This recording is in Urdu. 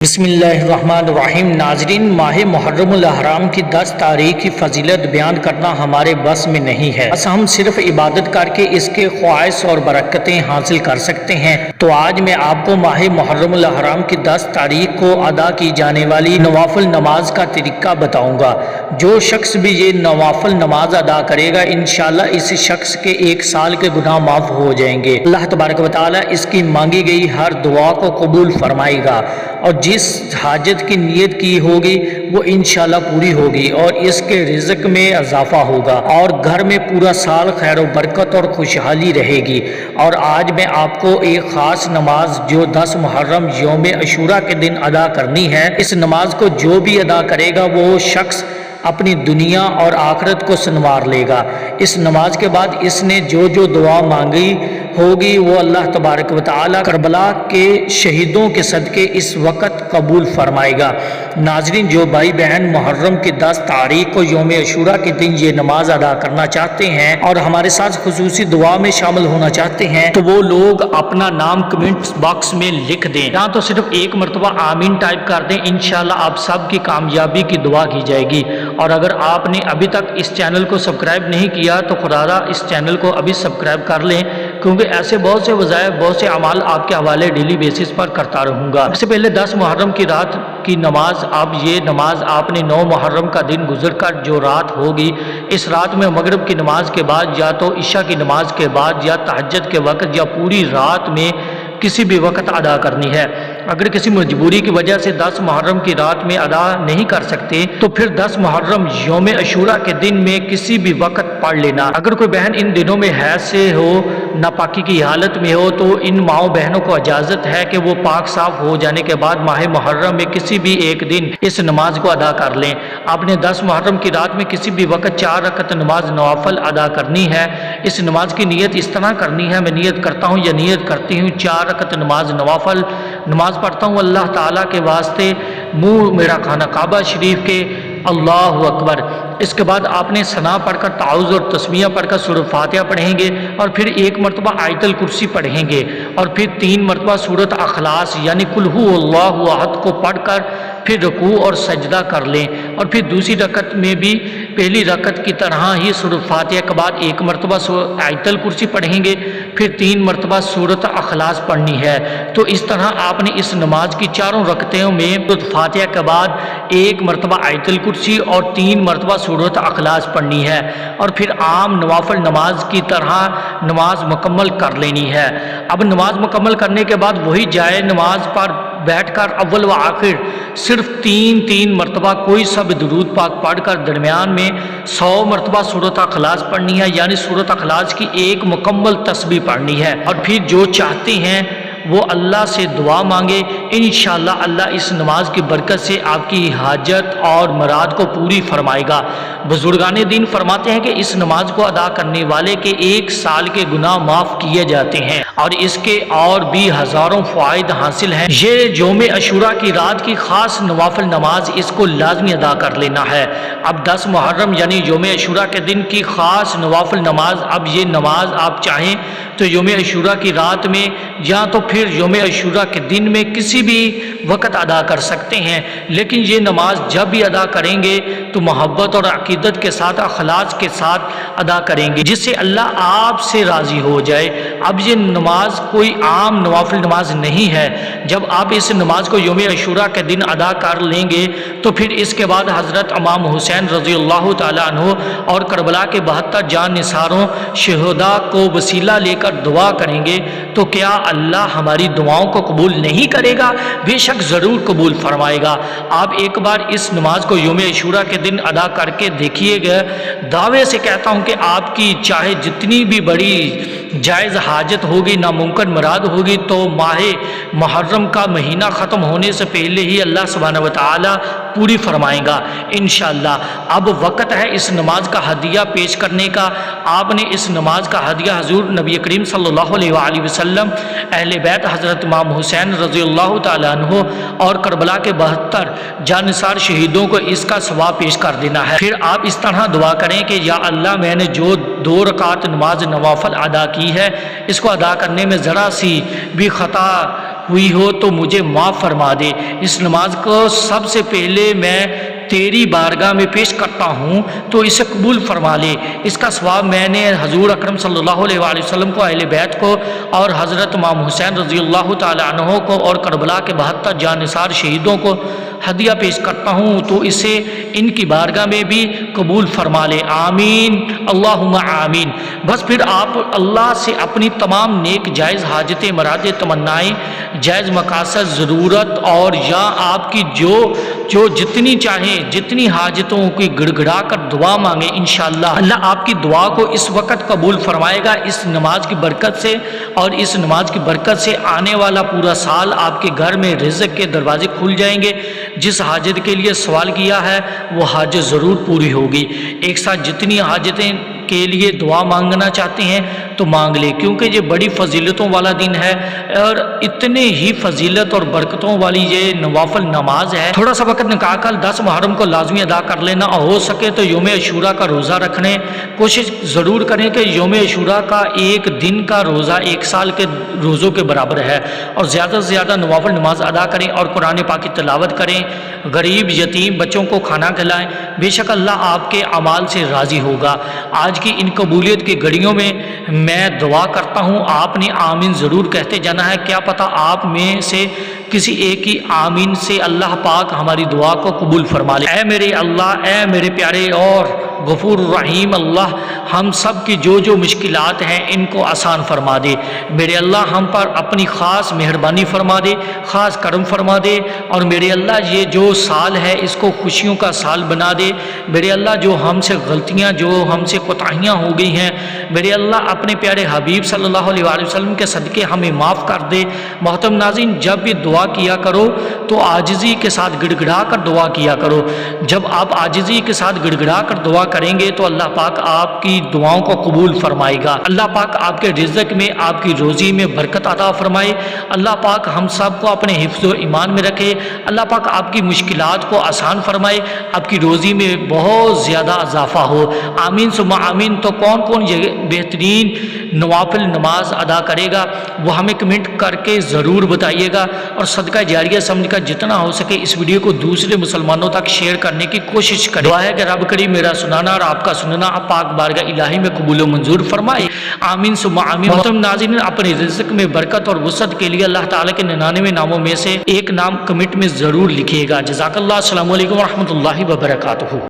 بسم اللہ الرحمن الرحیم۔ ناظرین، ماہ محرم الحرام کی 10 تاریخ کی فضیلت بیان کرنا ہمارے بس میں نہیں ہے، بس ہم صرف عبادت کر کے اس کے خواص اور برکتیں حاصل کر سکتے ہیں۔ تو آج میں آپ کو ماہ محرم الحرام کی 10 تاریخ کو ادا کی جانے والی نوافل نماز کا طریقہ بتاؤں گا۔ جو شخص بھی یہ نوافل نماز ادا کرے گا، انشاءاللہ اس شخص کے 1 سال کے گناہ معاف ہو جائیں گے۔ اللہ تبارک و تعالی اس کی مانگی گئی ہر دعا کو قبول فرمائے گا، اور جس حاجت کی نیت کی ہوگی وہ انشاءاللہ پوری ہوگی، اور اس کے رزق میں اضافہ ہوگا، اور گھر میں پورا سال خیر و برکت اور خوشحالی رہے گی۔ اور آج میں آپ کو ایک خاص نماز جو 10 محرم یوم عاشوراء کے دن ادا کرنی ہے، اس نماز کو جو بھی ادا کرے گا وہ شخص اپنی دنیا اور آخرت کو سنوار لے گا۔ اس نماز کے بعد اس نے جو دعا مانگی ہوگی وہ اللہ تبارک و تعالی کربلا کے شہیدوں کے صدقے اس وقت قبول فرمائے گا۔ ناظرین، جو بھائی بہن محرم کی 10 تاریخ کو یوم عاشوراء کے دن یہ نماز ادا کرنا چاہتے ہیں اور ہمارے ساتھ خصوصی دعا میں شامل ہونا چاہتے ہیں تو وہ لوگ اپنا نام کمنٹ باکس میں لکھ دیں، یا تو صرف ایک مرتبہ آمین ٹائپ کر دیں۔ انشاءاللہ آپ سب کی کامیابی کی دعا کی جائے گی۔ اور اگر آپ نے ابھی تک اس چینل کو سبسکرائب نہیں کیا تو خدا اس چینل کو ابھی سبسکرائب کر لیں، کیونکہ ایسے بہت سے وظائف، بہت سے اعمال آپ کے حوالے ڈیلی بیسس پر کرتا رہوں گا۔ اس سے پہلے 10 محرم کی رات کی نماز، اب یہ نماز آپ نے 9 محرم کا دن گزر کر جو رات ہوگی، اس رات میں مغرب کی نماز کے بعد یا تو عشاء کی نماز کے بعد یا تہجد کے وقت یا پوری رات میں کسی بھی وقت ادا کرنی ہے۔ اگر کسی مجبوری کی وجہ سے 10 محرم کی رات میں ادا نہیں کر سکتے تو پھر 10 محرم یوم عاشوراء کے دن میں کسی بھی وقت پڑھ لینا۔ اگر کوئی بہن ان دنوں میں حیض سے ہو، ناپاکی کی حالت میں ہو، تو ان ماؤں بہنوں کو اجازت ہے کہ وہ پاک صاف ہو جانے کے بعد ماہ محرم میں کسی بھی ایک دن اس نماز کو ادا کر لیں۔ آپ نے 10 محرم کی رات میں کسی بھی وقت 4 رکعت نماز نوافل ادا کرنی ہے۔ اس نماز کی نیت اس طرح کرنی ہے، میں نیت کرتا ہوں یا نیت کرتی ہوں 4 رکعت نماز نوافل نماز پڑھتا ہوں اللہ تعالیٰ کے واسطے، منہ میرا خانہ کعبہ شریف کے، اللہ اکبر۔ اس کے بعد آپ نے ثنا پڑھ کر تعوذ اور تسمیہ پڑھ کر سورۃ فاتحہ پڑھیں گے، اور پھر 1 مرتبہ آیت الکرسی پڑھیں گے، اور پھر 3 مرتبہ سورۃ اخلاص یعنی قل هو اللہ احد کو پڑھ کر پھر رکوع اور سجدہ کر لیں، اور پھر دوسری رکعت میں بھی پہلی رکعت کی طرح ہی سورۃ فاتحہ کے بعد 1 مرتبہ آیت الکرسی پڑھیں گے، پھر 3 مرتبہ سورۃ اخلاص پڑھنی ہے۔ تو اس طرح آپ نے اس نماز کی 4 رکعتوں میں سورۃ فاتحہ کے بعد 1 مرتبہ آیت الکرسی اور 3 مرتبہ سورۃ اخلاص پڑھنی ہے، اور پھر عام نوافل نماز کی طرح نماز مکمل کر لینی ہے۔ اب نماز مکمل کرنے کے بعد وہی جائے نماز پر بیٹھ کر اول و آخر صرف 3 مرتبہ کوئی سا بھی درود پاک پڑھ کر درمیان میں 100 مرتبہ سورۃ اخلاص پڑھنی ہے، یعنی سورۃ اخلاص کی 1 مکمل تسبیح پڑھنی ہے، اور پھر جو چاہتے ہیں وہ اللہ سے دعا مانگے، انشاءاللہ اللہ اس نماز کی برکت سے آپ کی حاجت اور مراد کو پوری فرمائے گا۔ بزرگان دین فرماتے ہیں کہ اس نماز کو ادا کرنے والے کے 1 سال کے گناہ معاف کیے جاتے ہیں، اور اس کے اور بھی ہزاروں فوائد حاصل ہیں۔ یہ یوم عاشوراء کی رات کی خاص نوافل نماز، اس کو لازمی ادا کر لینا ہے۔ اب 10 محرم یعنی یوم عاشوراء کے دن کی خاص نوافل نماز، اب یہ نماز آپ چاہیں تو یوم عاشوراء کی رات میں یا تو پھر یوم عاشوراء کے دن میں کسی بھی وقت ادا کر سکتے ہیں، لیکن یہ نماز جب بھی ادا کریں گے تو محبت اور عقیدت کے ساتھ، اخلاص کے ساتھ ادا کریں گے، جس سے اللہ آپ سے راضی ہو جائے۔ اب یہ نماز کوئی عام نوافل نماز نہیں ہے۔ جب آپ اس نماز کو یوم عاشوراء کے دن ادا کر لیں گے تو پھر اس کے بعد حضرت امام حسین رضی اللہ تعالیٰ عنہ اور کربلا کے 72 جان نثاروں شہداء کو وسیلہ لے کر دعا کریں گے، تو کیا اللہ ہماری دعاؤں کو قبول نہیں کرے گا؟ بے شک ضرور قبول فرمائے گا۔ آپ ایک بار اس نماز کو یوم عاشوراء کے دن ادا کر کے دیکھیے گا، دعوے سے کہتا ہوں کہ آپ کی چاہے جتنی بھی بڑی جائز حاجت ہوگی، ناممکن مراد ہوگی، تو ماہ محرم کا مہینہ ختم ہونے سے پہلے ہی اللہ سبحانہ وتعالی پوری فرمائے گا انشاءاللہ۔ اب وقت ہے اس نماز کا ہدیہ پیش کرنے کا۔ آپ نے اس نماز کا ہدیہ حضور نبی کریم صلی اللہ علیہ وآلہ وسلم، اہل بیت حضرت امام حسین رضی اللہ تعالیٰ عنہ اور کربلا کے 72 جانثار شہیدوں کو اس کا ثواب پیش کر دینا ہے۔ پھر آپ اس طرح دعا کریں کہ یا اللہ، میں نے جو 2 رکعت نماز نوافل ادا کی ہے، اس کو ادا کرنے میں ذرا سی بھی خطا ہوئی ہو تو مجھے معاف فرما دے۔ اس نماز کو سب سے پہلے میں تیری بارگاہ میں پیش کرتا ہوں تو اسے قبول فرما لے۔ اس کا ثواب میں نے حضور اکرم صلی اللہ علیہ وآلہ وسلم کو، اہل بیت کو اور حضرت امام حسین رضی اللہ تعالی عنہ کو اور کربلا کے 72 جانثار شہیدوں کو ہدیہ پیش کرتا ہوں تو اسے ان کی بارگاہ میں بھی قبول فرما لے۔ آمین اللہم آمین۔ بس پھر آپ اللہ سے اپنی تمام نیک جائز حاجتیں، مراد تمنائیں، جائز مقاصد، ضرورت اور یا آپ کی جو جتنی چاہیں جتنی حاجتوں کی گڑ گڑا کر دعا مانگے، انشاءاللہ اللہ آپ کی دعا کو اس وقت قبول فرمائے گا۔ اس نماز کی برکت سے اور اس نماز کی برکت سے آنے والا پورا سال آپ کے گھر میں رزق کے دروازے کھل جائیں گے۔ جس حاجت کے لیے سوال کیا ہے وہ حاجت ضرور پوری ہوگی۔ ایک ساتھ جتنی حاجتیں کے لیے دعا مانگنا چاہتے ہیں تو مانگ لے، کیونکہ یہ بڑی فضیلتوں والا دن ہے اور اتنے ہی فضیلت اور برکتوں والی یہ نوافل نماز ہے۔ تھوڑا سا وقت نکال کر 10 محرم کو لازمی ادا کر لینا، اور ہو سکے تو یوم عاشوراء کا روزہ رکھنے کوشش ضرور کریں کہ یوم عاشوراء کا ایک دن کا روزہ 1 سال کے روزوں کے برابر ہے، اور زیادہ سے زیادہ نوافل نماز ادا کریں اور قرآن پاک کی تلاوت کریں، غریب یتیم بچوں کو کھانا کھلائیں، بے شک اللہ آپ کے اعمال سے راضی ہوگا۔ آج کی ان قبولیت کی گھڑیوں میں میں دعا کرتا ہوں آپ نے آمین ضرور کہتے جانا ہے، کیا پتہ آپ میں سے کسی ایک کی آمین سے اللہ پاک ہماری دعا کو قبول فرما لے۔ اے میرے اللہ، اے میرے پیارے اور غفور الرحیم اللہ، ہم سب کی جو مشکلات ہیں ان کو آسان فرما دے۔ میرے اللہ ہم پر اپنی خاص مہربانی فرما دے، خاص کرم فرما دے، اور میرے اللہ یہ جو سال ہے اس کو خوشیوں کا سال بنا دے۔ میرے اللہ جو ہم سے غلطیاں، جو ہم سے کوتاہیاں ہو گئی ہیں، میرے اللہ اپنے پیارے حبیب صلی اللہ علیہ وآلہ وسلم کے صدقے ہمیں معاف کر دے۔ محترم ناظرین، جب بھی دعا کیا کرو تو عاجزی کے ساتھ گڑ گڑا کر دعا کیا کرو۔ جب آپ عاجزی کے ساتھ گڑ گڑا کر دعا کریں گے تو اللہ پاک آپ کی دعاؤں کو قبول فرمائے گا۔ اللہ پاک آپ کے رزق میں، آپ کی روزی میں برکت عطا فرمائے۔ اللہ پاک ہم سب کو اپنے حفظ و ایمان میں رکھے۔ اللہ پاک آپ کی مشکلات کو آسان فرمائے، آپ کی روزی میں بہت زیادہ اضافہ ہو۔ آمین ثم آمین۔ تو کون کون یہ بہترین نوافل نماز ادا کرے گا وہ ہمیں کمنٹ کر کے ضرور بتائیے گا، اور صدقہ جاریہ سمجھ کر جتنا ہو سکے اس ویڈیو کو دوسرے مسلمانوں تک شیئر کرنے کی کوشش کریں۔ دعا ہے کہ رب کریم میرا سنانا اور آپ کا سننا پاک بارگاہ الہی میں قبول و منظور فرمائے۔ آمین ثم آمین۔ محترم ناظرین، اپنے رزق میں برکت اور وسعت کے لیے اللہ تعالیٰ کے 99 ناموں میں سے ایک نام کمنٹ میں ضرور لکھیے گا۔ جزاک اللہ۔ السلام علیکم ورحمۃ اللہ وبرکاتہ۔